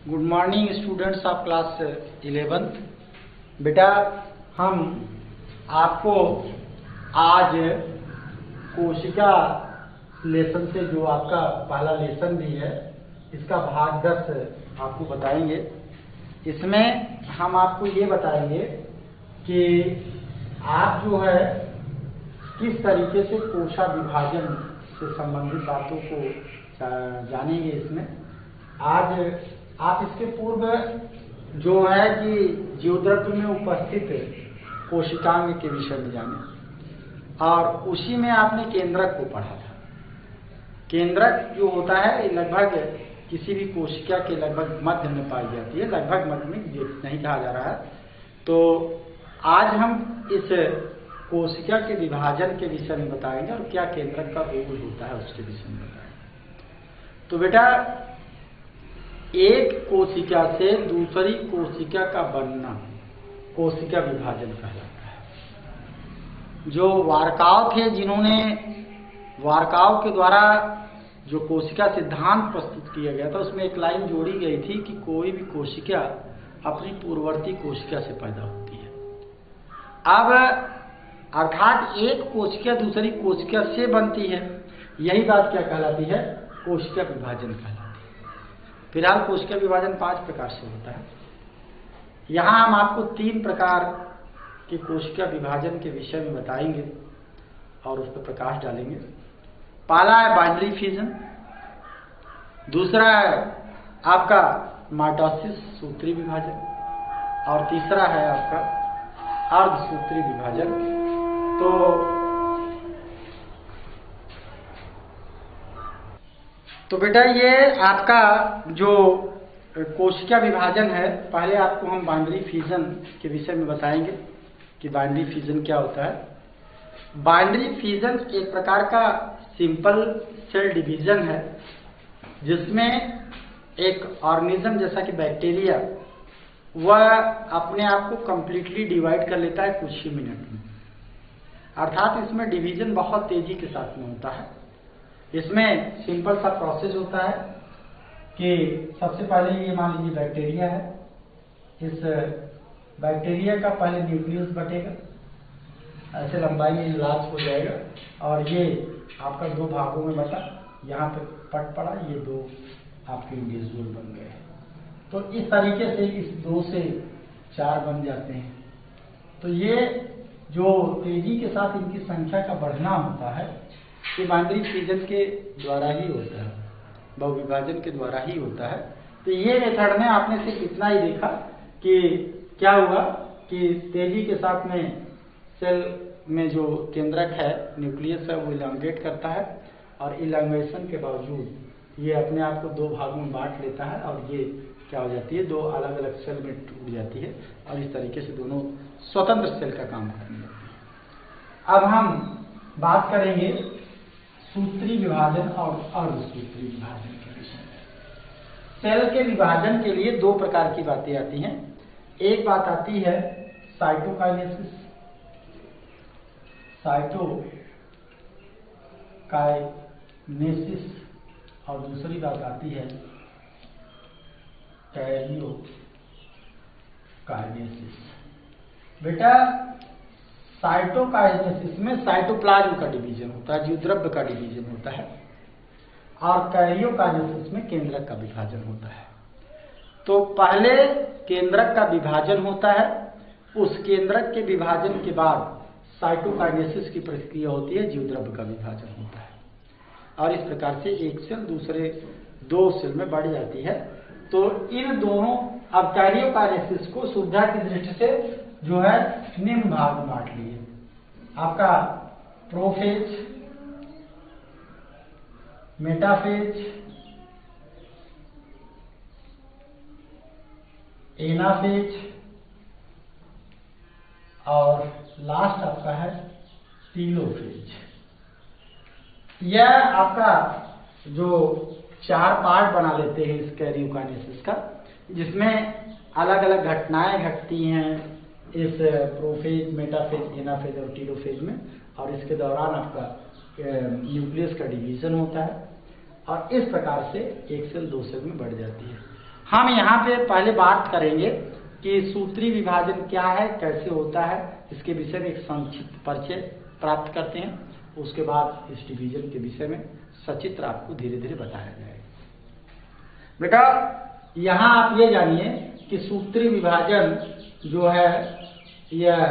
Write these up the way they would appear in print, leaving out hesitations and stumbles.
Good morning students of class 11th। बेटा हम आपको आज कोशिका लेसन से जो आपका पहला लेसन भी है इसका भाग 10 आपको बताएंगे। इसमें हम आपको ये बताएंगे कि आप जो है किस तरीके से कोशिका विभाजन से संबंधित बातों को जानेंगे। इसमें आज आप इसके पूर्व जो है कि जीवद्रव्य में उपस्थित कोशिकांग के विषय में जाने और उसी में आपने केंद्रक को पढ़ा था। केंद्रक जो होता है लगभग किसी भी कोशिका के लगभग मध्य में पाई जाती है, लगभग मध्य में नहीं कहा जा रहा है। तो आज हम इस कोशिका के विभाजन के विषय में बताएंगे और क्या केंद्रक का रोल होता है उसके विषय में बताएंगे। तो बेटा एक कोशिका से दूसरी कोशिका का बनना कोशिका विभाजन कहलाता है। जो वार्काव थे जिन्होंने वार्काव के द्वारा जो कोशिका सिद्धांत प्रस्तुत किया गया था उसमें एक लाइन जोड़ी गई थी कि कोई भी कोशिका अपनी पूर्ववर्ती कोशिका से पैदा होती है। अब अर्थात एक कोशिका दूसरी कोशिका से बनती है, यही बात क्या कहलाती है? कोशिका विभाजन कहलाती है। फिलहाल कोशिका विभाजन 5 प्रकार से होता है। यहाँ हम आपको 3 प्रकार के कोशिका विभाजन के विषय में बताएंगे और उस पर प्रकाश डालेंगे। पहला है बाइनरी फ्यूजन, दूसरा है आपका माइटोसिस सूत्री विभाजन और तीसरा है आपका अर्धसूत्री विभाजन। तो बेटा ये आपका जो कोशिका विभाजन है, पहले आपको हम बाइनरी फ्यूजन के विषय में बताएंगे कि बाइनरी फ्यूजन क्या होता है। बाइनरी फ्यूजन एक प्रकार का सिंपल सेल डिवीजन है जिसमें एक ऑर्गेनिज्म जैसा कि बैक्टीरिया वह अपने आप को कंप्लीटली डिवाइड कर लेता है कुछ ही मिनट में। अर्थात इसमें डिवीजन बहुत तेजी के साथ में होता है। इसमें सिंपल सा प्रोसेस होता है कि सबसे पहले ये मान लीजिए बैक्टीरिया है। इस बैक्टीरिया का पहले न्यूक्लियस बटेगा, ऐसे लंबाई में लार्ज हो जाएगा और ये आपका 2 भागों में बटा, यहाँ पे पट पड़ा, ये 2 आपके इंडिविजुअल बन गए। तो इस तरीके से इस 2 से 4 बन जाते हैं। तो ये जो तेजी के साथ इनकी संख्या का बढ़ना होता है ये बाइनरी फ्यूजन के द्वारा ही होता है, बहुविभाजन के द्वारा ही होता है। तो ये मेथड में आपने सिर्फ इतना ही देखा कि क्या हुआ कि तेजी के साथ में सेल में जो केंद्रक है न्यूक्लियस है वो इलांगेट करता है और इलांगेशन के बावजूद ये अपने आप को 2 भागों में बांट लेता है और ये क्या हो जाती है 2 अलग अलग सेल में टूट जाती है और इस तरीके से दोनों स्वतंत्र सेल का काम करने लगती है। अब हम बात करेंगे सूत्री विभाजन और अर्धसूत्री विभाजन के विषय में। सेल के विभाजन के लिए 2 प्रकार की बातें आती हैं। एक बात आती है साइटोकाइनेसिस, और दूसरी बात आती है कैरियोकाइनेसिस। बेटा साइटोकाइनेसिस में साइटोप्लाज्म का डिवीजन होता है, जीवद्रव्य का डिवीजन होता है और कैरियोकाइनेसिस में केंद्रक का विभाजन होता है। तो पहले केंद्रक का विभाजन होता है, उस केंद्रक के विभाजन के बाद साइटोकाइनेसिस की प्रक्रिया होती है, जीवद्रव्य का विभाजन होता है और इस प्रकार से एक सेल दूसरे 2 सेल में बढ़ जाती है। तो इन दोनों अब कैरियोकाइनेसिस को सुविधा की दृष्टि से जो है निम्न भाग में बांट लिए। आपका प्रोफेज, मेटाफेज, एनाफेज और लास्ट आपका है टीलोफेज। यह आपका जो 4 पार्ट बना लेते हैं इस कैरियोकाइनेसिस का, जिसमें अलग अलग घटनाएं घटती हैं इस प्रोफेज, मेटाफेज, एनाफेज और टीलोफेज में और इसके दौरान आपका न्यूक्लियस का डिवीजन होता है और इस प्रकार से एक सेल 2 सेल में बढ़ जाती है। हम यहाँ पे पहले बात करेंगे कि सूत्री विभाजन क्या है, कैसे होता है, इसके विषय में एक संक्षिप्त परिचय प्राप्त करते हैं। उसके बाद इस डिवीजन के विषय में सचित्र आपको धीरे धीरे बताया जाएगा। बेटा यहाँ आप ये जानिए कि सूत्री विभाजन जो है यह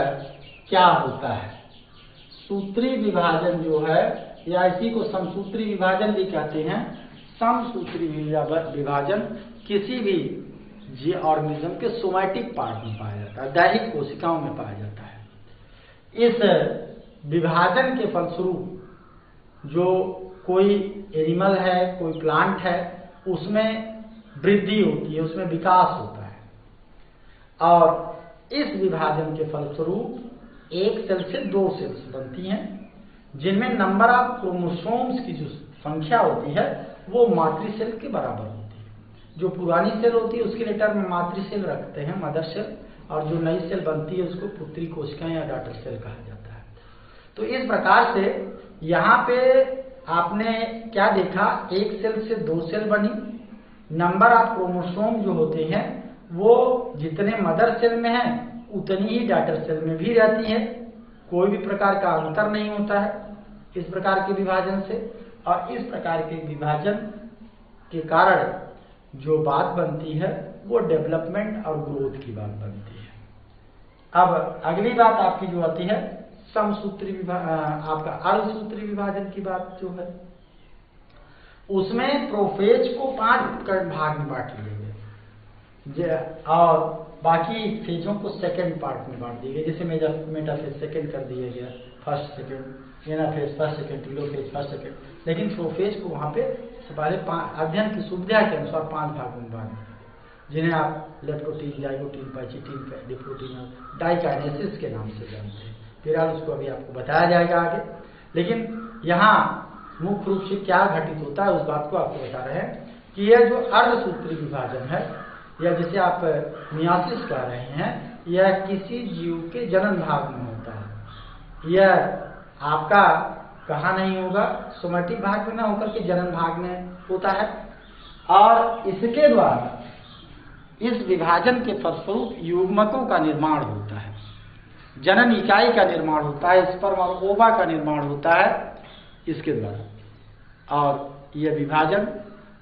क्या होता है। सूत्री विभाजन जो है या इसी को समसूत्री विभाजन भी कहते हैं। समसूत्री विभाजन किसी भी जीव ऑर्गेनिज्म के सोमैटिक पार्ट में पाया जाता है, दैहिक कोशिकाओं में पाया जाता है। इस विभाजन के फलस्वरूप जो कोई एनिमल है, कोई प्लांट है, उसमें वृद्धि होती है, उसमें विकास होता है। और इस विभाजन के फलस्वरूप एक सेल से दो सेल्स बनती हैं, जिनमें नंबर ऑफ क्रोमोसोम्स की जो संख्या होती है वो मातृ सेल के बराबर होती है। जो पुरानी सेल होती है उसके लिए टर्म मातृ सेल रखते हैं, मदर सेल, और जो नई सेल बनती है उसको पुत्री कोशिकाएं या डॉटर सेल कहा जाता है। तो इस प्रकार से यहाँ पे आपने क्या देखा, एक सेल से दो सेल बनी। नंबर ऑफ क्रोमोसोम जो होते हैं वो जितने मदर सेल में है उतनी ही डॉटर सेल में भी रहती है, कोई भी प्रकार का अंतर नहीं होता है इस प्रकार के विभाजन से। और इस प्रकार के विभाजन के कारण जो बात बनती है वो डेवलपमेंट और ग्रोथ की बात बनती है। अब अगली बात आपकी जो आती है समसूत्री आपका अर्धसूत्री विभाजन की बात जो है, उसमें प्रोफेज को 5 भाग में बांट लिया गया और बाकी फेजों को सेकंड पार्ट में बांट दिए गए। जैसे मेटाफेज सेकंड कर दिया गया, first second, anaphase first second, telophase first second, लेकिन प्रोफेज को वहां पे पहले अध्ययन की सुविधा के अनुसार 5 भागों में बांट दिया, जिन्हें आप लेप्टोटीन, जाइगोटीन, पैचिटीन, डिप्लोटीन और डाइकाइनेसिस के नाम से जानते हैं। फिलहाल उसको अभी आपको बताया जाएगा आगे। लेकिन यहाँ मुख्य रूप से क्या घटित होता है उस बात को आपको बता रहे हैं कि यह जो अर्धसूत्री विभाजन है या जिसे आप मियोसिस कह रहे हैं, यह किसी जीव के जनन भाग में होता है। यह आपका कहाँ नहीं होगा, सोमैटिक भाग में न होकर के जनन भाग में होता है। और इसके द्वारा इस विभाजन के फलस्वरूप युग्मकों का निर्माण होता है, जनन इकाई का निर्माण होता है, स्पर्म और ओवा का निर्माण होता है इसके द्वारा। और यह विभाजन,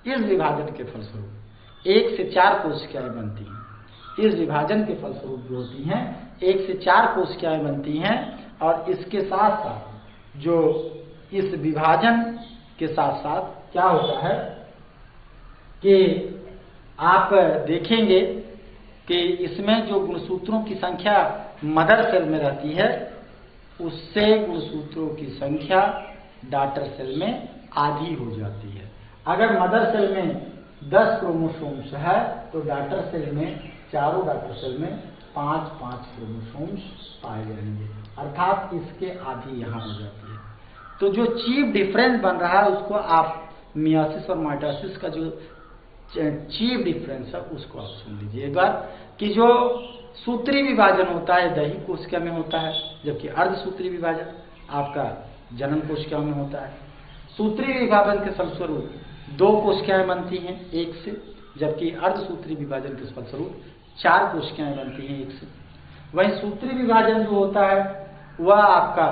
इस विभाजन के फलस्वरूप 1 से 4 कोशिकाएं बनती हैं। इस विभाजन के फलस्वरूप जो होती हैं 1 से 4 कोशिकाएं बनती हैं। और इसके साथ साथ जो इस विभाजन के साथ साथ क्या होता है कि आप देखेंगे कि इसमें जो गुणसूत्रों की संख्या मदर सेल में रहती है उससे गुणसूत्रों की संख्या डॉटर सेल में आधी हो जाती है। अगर मदर सेल में 10 क्रोमोसोम्स है तो डॉटर सेल में, चारों डॉटर सेल में 5-5 क्रोमोसोम्स पाए जाएंगे, अर्थात इसके आधी यहाँ हो जाती है। तो जो चीफ डिफरेंस बन रहा है उसको आप मियोसिस और माइटोसिस का जो चीफ डिफरेंस है उसको आप सुन लीजिए एक बार, कि जो सूत्री विभाजन होता है दैहिक कोशिका में होता है, जबकि अर्धसूत्री विभाजन आपका जनन कोशिका में होता है। सूत्री विभाजन के फलस्वरूप 2 कोशिकाएं बनती हैं 1 से, जबकि अर्धसूत्री विभाजन के फलस्वरूप 4 कोशिकाएं बनती हैं 1 से। वहीं सूत्री विभाजन जो होता है वह आपका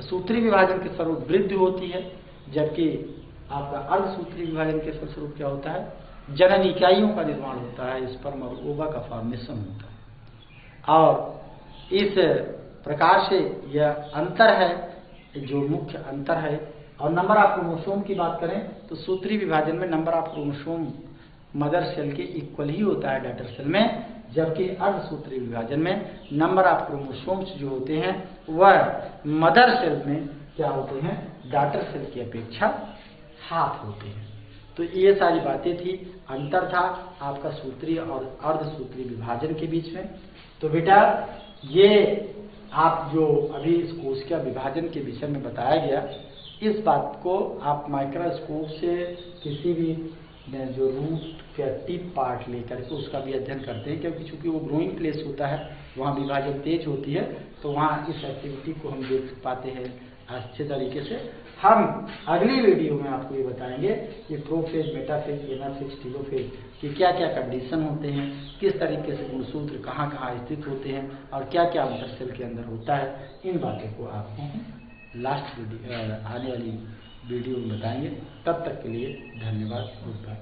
सूत्री विभाजन के स्वरूप वृद्धि होती है, जबकि आपका अर्धसूत्री विभाजन के फलस्वरूप क्या होता है, जनन इकाइयों का निर्माण होता है, स्पर्म और ओवा का फॉर्मेशन होता है। और इस प्रकार से यह अंतर है, जो मुख्य अंतर है। और नंबर ऑफ क्रोमोसोम की बात करें तो सूत्री विभाजन में number of chromosome mother cell के इक्वल ही होता है डॉटर सेल में, जबकि अर्धसूत्री विभाजन में नंबर ऑफ क्रोमोसोम्स जो होते हैं वह मदर सेल में क्या होते हैं, डॉटर सेल की अपेक्षा 7 होते हैं। तो ये सारी बातें थी, अंतर था आपका सूत्री और अर्धसूत्री विभाजन के बीच में। तो बेटा ये आप जो अभी इस कोशिका विभाजन के विषय में बताया गया, इस बात को आप माइक्रोस्कोप से किसी भी जो रूट या टिप पार्ट लेकर के उसका भी अध्ययन करते हैं, क्योंकि चूंकि वो ग्रोइंग प्लेस होता है, वहाँ विभाजन तेज होती है, तो वहाँ इस एक्टिविटी को हम देख पाते हैं अच्छे तरीके से। हम अगली वीडियो में आपको ये बताएंगे कि प्रोफेज, मेटाफेज, एनाफेज, टेलोफेज की क्या क्या कंडीशन होते हैं, किस तरीके से गुणसूत्र कहाँ कहाँ स्थित होते हैं और क्या क्या अंतर सेल के अंदर होता है। इन बातों को आपको लास्ट वीडियो आने वाली वीडियो में बताएंगे। तब तक के लिए धन्यवाद। Good bye.